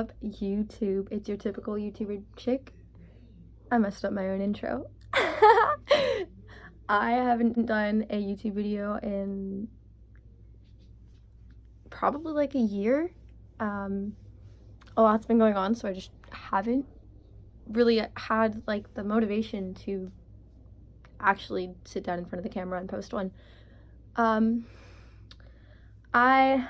up, YouTube? It's your typical YouTuber chick. I messed up my own intro. I haven't done a YouTube video in probably like a year. A lot's been going on, so I just haven't really had like the motivation to actually sit down in front of the camera and post one. I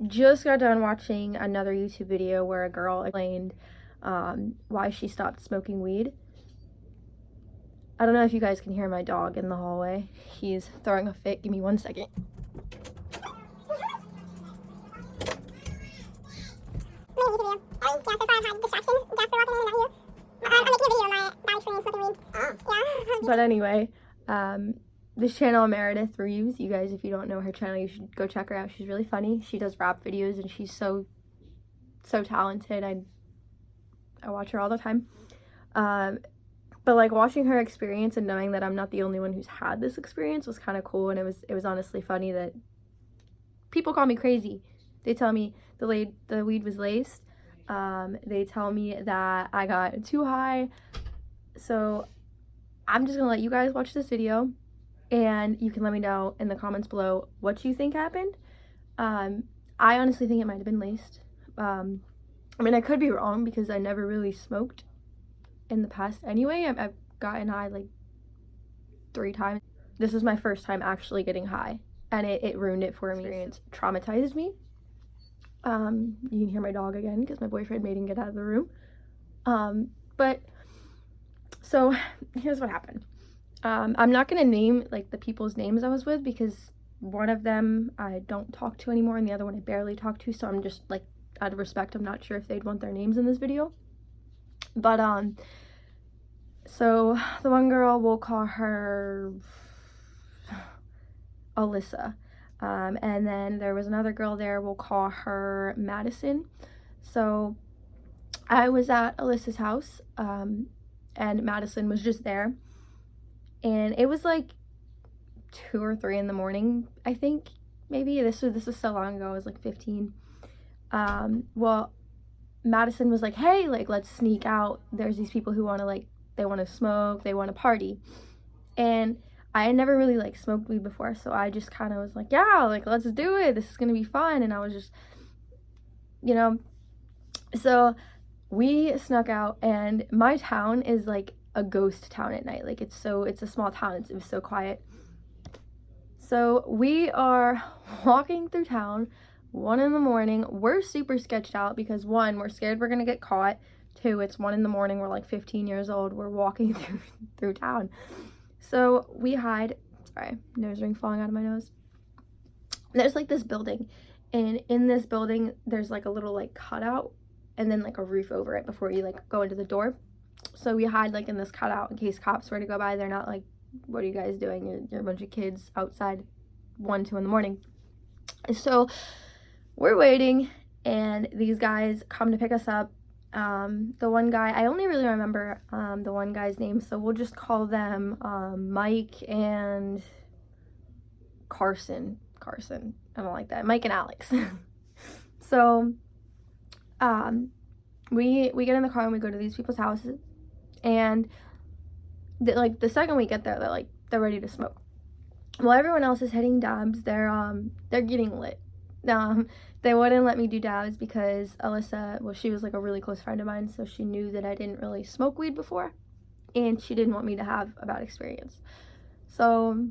just got done watching another YouTube video where a girl explained why she stopped smoking weed. I don't know if you guys can hear my dog in the hallway. He's throwing a fit. Give me 1 second. But anyway, this channel, Meredith Reeves, you guys, if you don't know her channel, you should go check her out. She's really funny. She does rap videos and she's so talented. I watch her all the time. But like watching her experience and knowing that I'm not the only one who's had this experience was kind of cool, and it was honestly funny that people call me crazy. They tell me the weed was laced. They tell me that I got too high. So I'm just gonna let you guys watch this video, and you can let me know in the comments below what you think happened. I honestly think it might have been laced. I mean, I could be wrong because I never really smoked in the past anyway. I've gotten high like 3 times. This is my first time actually getting high, and it ruined it for me. It traumatized me. You can hear my dog again because my boyfriend made him get out of the room. But so here's what happened. I'm not gonna name like the people's names I was with because one of them I don't talk to anymore and the other one I barely talk to, so I'm just like, out of respect, I'm not sure if they'd want their names in this video. But so the one girl, we'll call her Alyssa. And then there was another girl there, we'll call her Madison. So I was at Alyssa's house, and Madison was just there. And it was like 2 or 3 in the morning, I think, maybe. This was so long ago, I was like 15. Well, Madison was like, hey, like, let's sneak out. There's these people who want to, like, they want to smoke, they want to party. And I had never really, like, smoked weed before, so I just kind of was like, yeah, like, let's do it. This is going to be fun. And I was just, you know, so we snuck out, and my town is, like, a ghost town at night. Like, it's a small town. It was so quiet. So we are walking through town, 1 in the morning. We're super sketched out because 1, we're scared we're gonna get caught. 2, it's 1 in the morning. We're like 15 years old. We're walking through town. So we hide. Sorry, nose ring falling out of my nose. There's like this building, and in this building there's like a little like cutout and then like a roof over it before you like go into the door. So we hide like in this cutout in case cops were to go by. They're not like, what are you guys doing? You're a bunch of kids outside 1, 2 in the morning. So we're waiting, and these guys come to pick us up. The one guy, I only really remember the one guy's name, so we'll just call them Mike and Carson. I don't like that. Mike and Alex. So we get in the car and we go to these people's houses, and the second we get there, they're ready to smoke. Well, everyone else is hitting dabs. They're getting lit. They wouldn't let me do dabs because Alyssa, well, she was like a really close friend of mine, so she knew that I didn't really smoke weed before, and she didn't want me to have a bad experience. So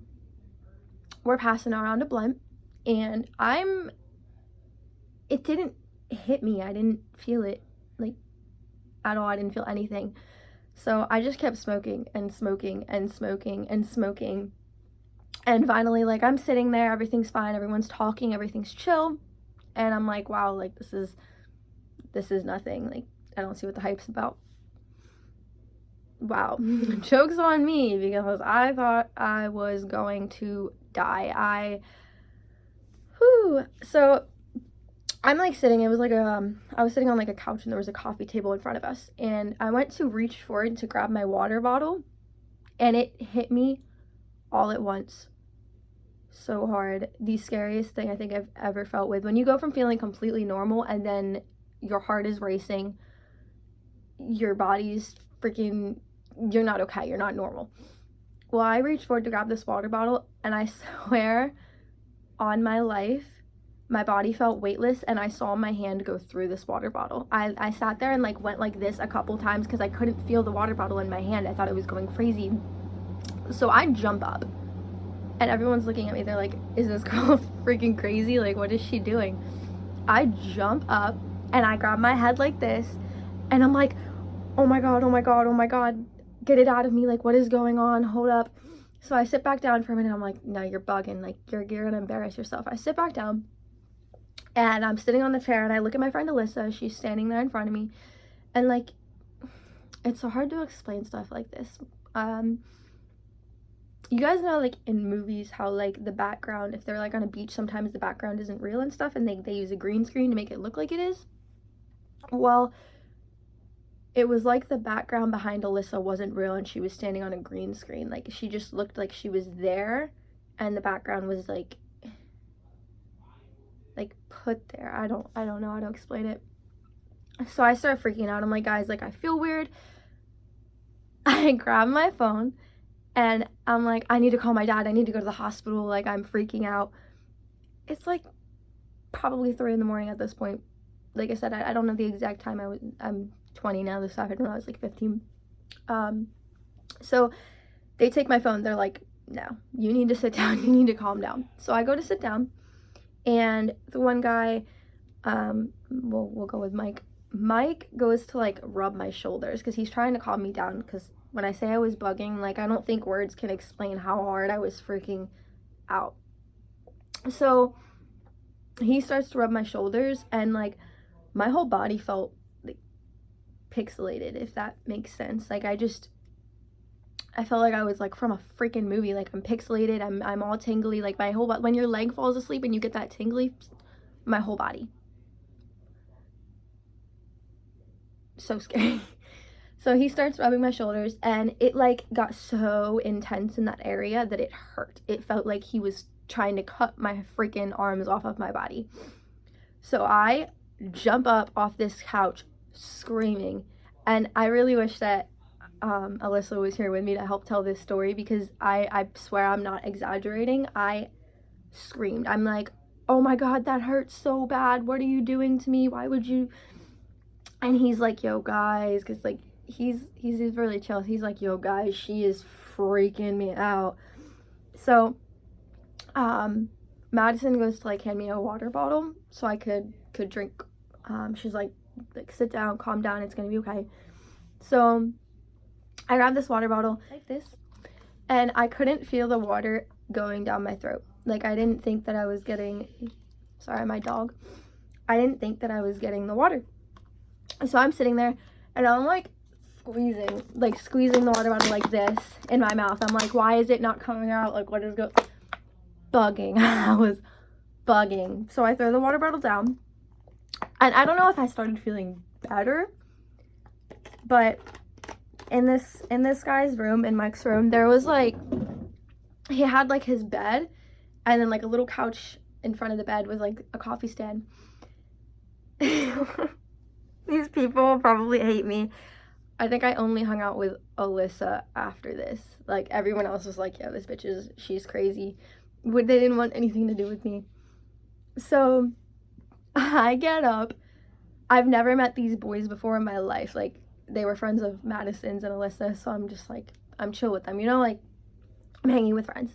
we're passing around a blunt, and it didn't hit me. I didn't feel it like at all. I didn't feel anything. So I just kept smoking and smoking and smoking and smoking. And finally, like, I'm sitting there, everything's fine, everyone's talking, everything's chill. And I'm like, wow, like, this is nothing. Like, I don't see what the hype's about. Wow. Joke's on me, because I thought I was going to die. So I'm like sitting, it was like I was sitting on like a couch, and there was a coffee table in front of us. And I went to reach forward to grab my water bottle, and it hit me all at once. So hard. The scariest thing I think I've ever felt with when you go from feeling completely normal and then your heart is racing, your body's freaking, you're not okay, you're not normal. Well, I reached forward to grab this water bottle, and I swear on my life, my body felt weightless, and I saw my hand go through this water bottle. I sat there and like went like this a couple times because I couldn't feel the water bottle in my hand. I thought it was going crazy. So I jump up, and everyone's looking at me. They're like, is this girl freaking crazy? Like, what is she doing? I jump up, and I grab my head like this, and I'm like, oh my God, oh my God, oh my God, get it out of me. Like, what is going on? Hold up. So I sit back down for a minute. I'm like, no, you're bugging. Like, you're gonna embarrass yourself. I sit back down, and I'm sitting on the chair, and I look at my friend Alyssa. She's standing there in front of me, and like, it's so hard to explain stuff like this. You guys know, like, in movies how, like, the background, if they're, like, on a beach, sometimes the background isn't real and stuff, and they use a green screen to make it look like it is? Well, it was like the background behind Alyssa wasn't real, and she was standing on a green screen. Like, she just looked like she was there, and the background was, like put there. I don't know how to explain it. So I start freaking out. I'm like, guys, like, I feel weird. I grab my phone, and I'm like, I need to call my dad. I need to go to the hospital. Like, I'm freaking out. It's like probably 3 in the morning at this point. Like I said, I don't know the exact time. I'm 20 now. This happened when I was like 15. So they take my phone. They're like, no, you need to sit down. You need to calm down. So I go to sit down, and the one guy, we'll go with Mike. Mike goes to like rub my shoulders because he's trying to calm me down, because when I say I was bugging, like, I don't think words can explain how hard I was freaking out. So he starts to rub my shoulders, and like my whole body felt like pixelated, if that makes sense. Like, I felt like I was like from a freaking movie. Like, I'm pixelated, I'm all tingly, like my whole body. When your leg falls asleep and you get that tingly, my whole body. So scary. So he starts rubbing my shoulders, and it like got so intense in that area that it hurt. It felt like he was trying to cut my freaking arms off of my body. So I jump up off this couch screaming, and I really wish that Alyssa was here with me to help tell this story, because I swear I'm not exaggerating. I screamed. I'm like, oh my God, that hurts so bad. What are you doing to me? Why would you? And he's like, yo guys, because like he's really chill. He's like, yo guys, she is freaking me out. So Madison goes to like hand me a water bottle so I could drink. She's like sit down, calm down, it's gonna be okay. So I grabbed this water bottle like this, and I couldn't feel the water going down my throat. Like, I didn't think that I was getting, sorry, my dog. I didn't think that I was getting the water. So I'm sitting there, and I'm like squeezing the water bottle like this in my mouth. I'm like, why is it not coming out? Like, what is bugging? I was bugging. So I throw the water bottle down, and I don't know if I started feeling better, but in this guy's room, in Mike's room, there was like, he had like his bed, and then like a little couch in front of the bed with like a coffee stand. These people probably hate me. I think I only hung out with Alyssa after this. Like, everyone else was like, yeah, this bitch she's crazy. They didn't want anything to do with me. So I get up. I've never met these boys before in my life. Like, they were friends of Madison's and Alyssa, so I'm just like, I'm chill with them, you know, like, I'm hanging with friends.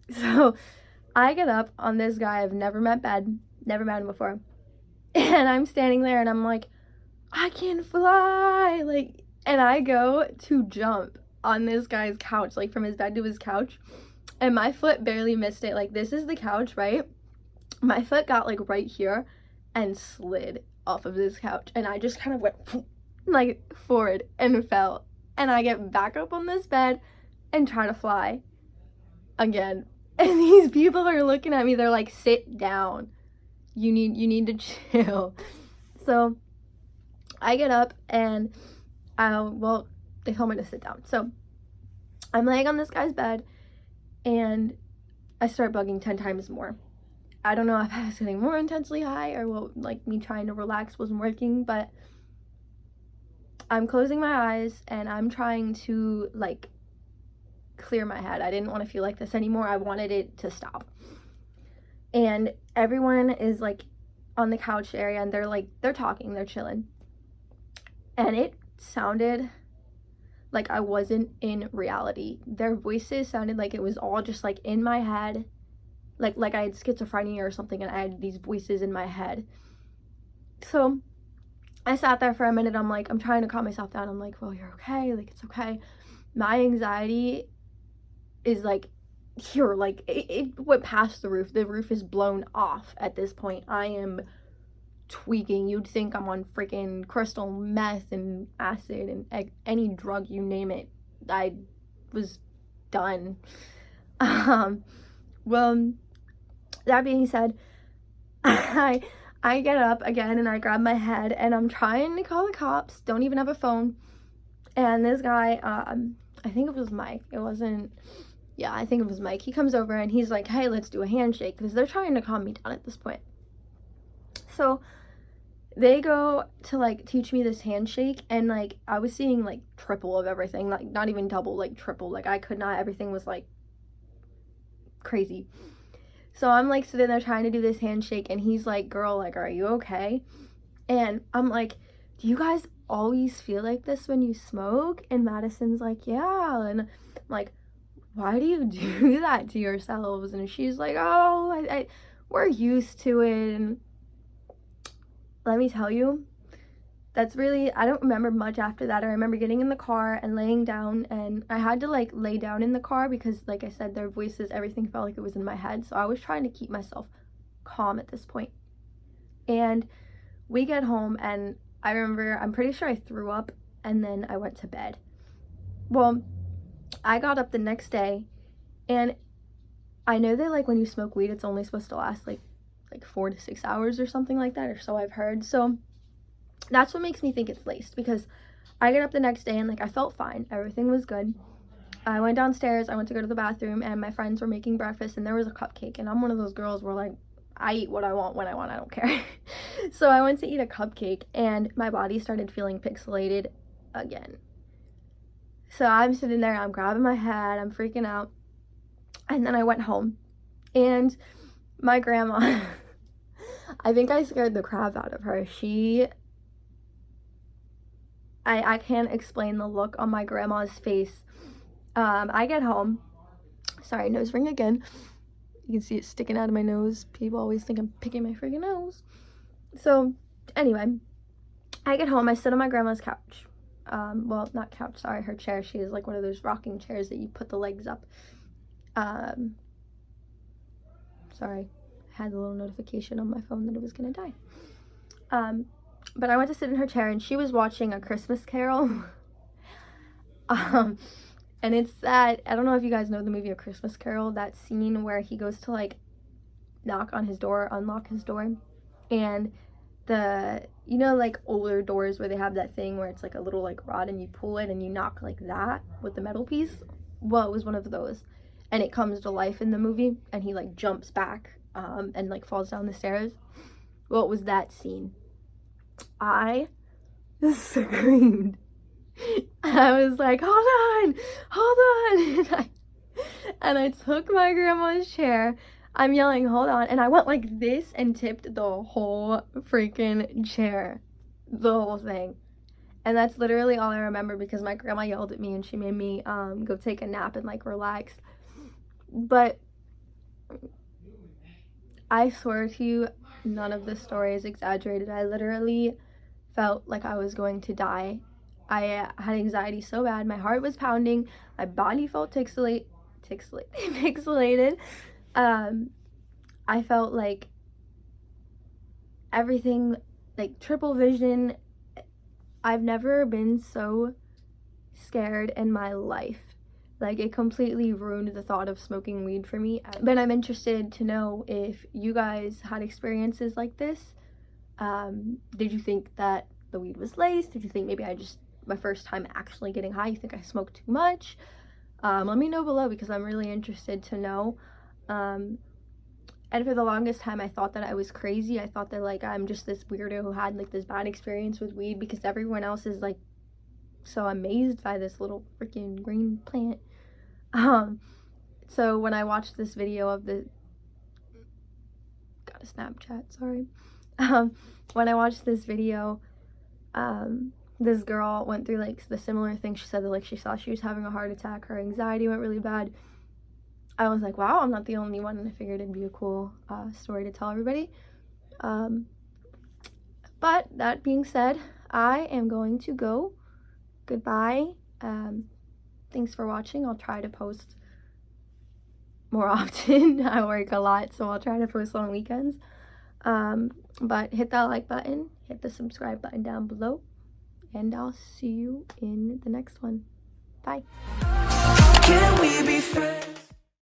So I get up on this guy I've never met him before, and I'm standing there, and I'm like, I can fly, like, and I go to jump on this guy's couch, like from his bed to his couch, and my foot barely missed it. Like, this is the couch, right? My foot got like right here and slid off of this couch, and I just kind of went like forward and fell, and I get back up on this bed and try to fly again, and these people are looking at me. They're like, sit down, you need to chill. So I get up, and they told me to sit down. So I'm laying on this guy's bed, and I start bugging 10 times more. I don't know if I was getting more intensely high or what, like me trying to relax wasn't working, but I'm closing my eyes and I'm trying to like clear my head. I didn't want to feel like this anymore. I wanted it to stop. And everyone is like on the couch area and they're talking, they're chilling. And it sounded like I wasn't in reality. Their voices sounded like it was all just like in my head. Like I had schizophrenia or something and I had these voices in my head. So I sat there for a minute. I'm like, I'm trying to calm myself down. I'm like, well, you're okay. Like, it's okay. My anxiety is like here, like it went past the roof. The roof is blown off at this point. I am tweaking. You'd think I'm on freaking crystal meth and acid and any drug, you name it. I was done. Well, that being said, I get up again and I grab my head and I'm trying to call the cops. Don't even have a phone. And this guy, I think it was Mike. It wasn't, yeah, I think it was Mike. He comes over and he's like, hey, let's do a handshake, because they're trying to calm me down at this point. So they go to like teach me this handshake and like I was seeing like triple of everything, like not even double, like triple. Like I could not, everything was like crazy. So I'm like sitting there trying to do this handshake and he's like, girl, like, are you okay? And I'm like, do you guys always feel like this when you smoke? And Madison's like, yeah. And I'm like, why do you do that to yourselves? And she's like, oh, we're used to it. And let me tell you, that's really, I don't remember much after that. I remember getting in the car and laying down, and I had to like lay down in the car because like I said, their voices, everything felt like it was in my head. So I was trying to keep myself calm at this point. And we get home and I remember, I'm pretty sure I threw up and then I went to bed. Well, I got up the next day and I know that like when you smoke weed, it's only supposed to last like 4 to 6 hours or something like that, or so I've heard. So that's what makes me think it's laced, because I get up the next day and like I felt fine. Everything was good. I went downstairs, I went to go to the bathroom, and my friends were making breakfast and there was a cupcake, and I'm one of those girls where like I eat what I want when I want, I don't care. So I went to eat a cupcake and my body started feeling pixelated again. So I'm sitting there, I'm grabbing my head, I'm freaking out. And then I went home and my grandma, I think I scared the crap out of her. I can't explain the look on my grandma's face. I get home. Sorry, nose ring again. You can see it sticking out of my nose. People always think I'm picking my freaking nose. So, anyway, I get home. I sit on my grandma's couch. Well, not couch, sorry, her chair. She has like one of those rocking chairs that you put the legs up. Sorry, I had a little notification on my phone that it was gonna die. But I went to sit in her chair and she was watching A Christmas Carol. And it's that, I don't know if you guys know the movie A Christmas Carol, that scene where he goes to like knock on his door, unlock his door, and the, you know, like older doors where they have that thing where it's like a little like rod and you pull it and you knock like that with the metal piece. Well, it was one of those, and it comes to life in the movie and he like jumps back and like falls down the stairs. Well, it was that scene. I screamed. I was like, hold on. And I took my grandma's chair. I'm yelling, hold on. And I went like this and tipped the whole freaking chair. The whole thing. And that's literally all I remember, because my grandma yelled at me and she made me go take a nap and like relax. But I swear to you, none of this story is exaggerated. I literally felt like I was going to die. I had anxiety so bad. My heart was pounding. My body felt pixelated. I felt like everything, like triple vision. I've never been so scared in my life. Like, it completely ruined the thought of smoking weed for me. But I'm interested to know if you guys had experiences like this. Did you think that the weed was laced? Did you think maybe my first time actually getting high, you think I smoked too much? Let me know below, because I'm really interested to know. And for the longest time, I thought that I was crazy. I thought that, like, I'm just this weirdo who had, like, this bad experience with weed because everyone else is, like, so amazed by this little freaking green plant. So when I watched this video of the... Got a Snapchat, sorry. When I watched this video, this girl went through, like, the similar thing. She said that, like, she thought she was having a heart attack. Her anxiety went really bad. I was like, wow, I'm not the only one, and I figured it'd be a cool story to tell everybody. But that being said, I am going to go. Goodbye. Thanks for watching. I'll try to post more often. I work a lot, so I'll try to post on weekends. But hit that like button, hit the subscribe button down below, and I'll see you in the next one. Bye. Can we be friends?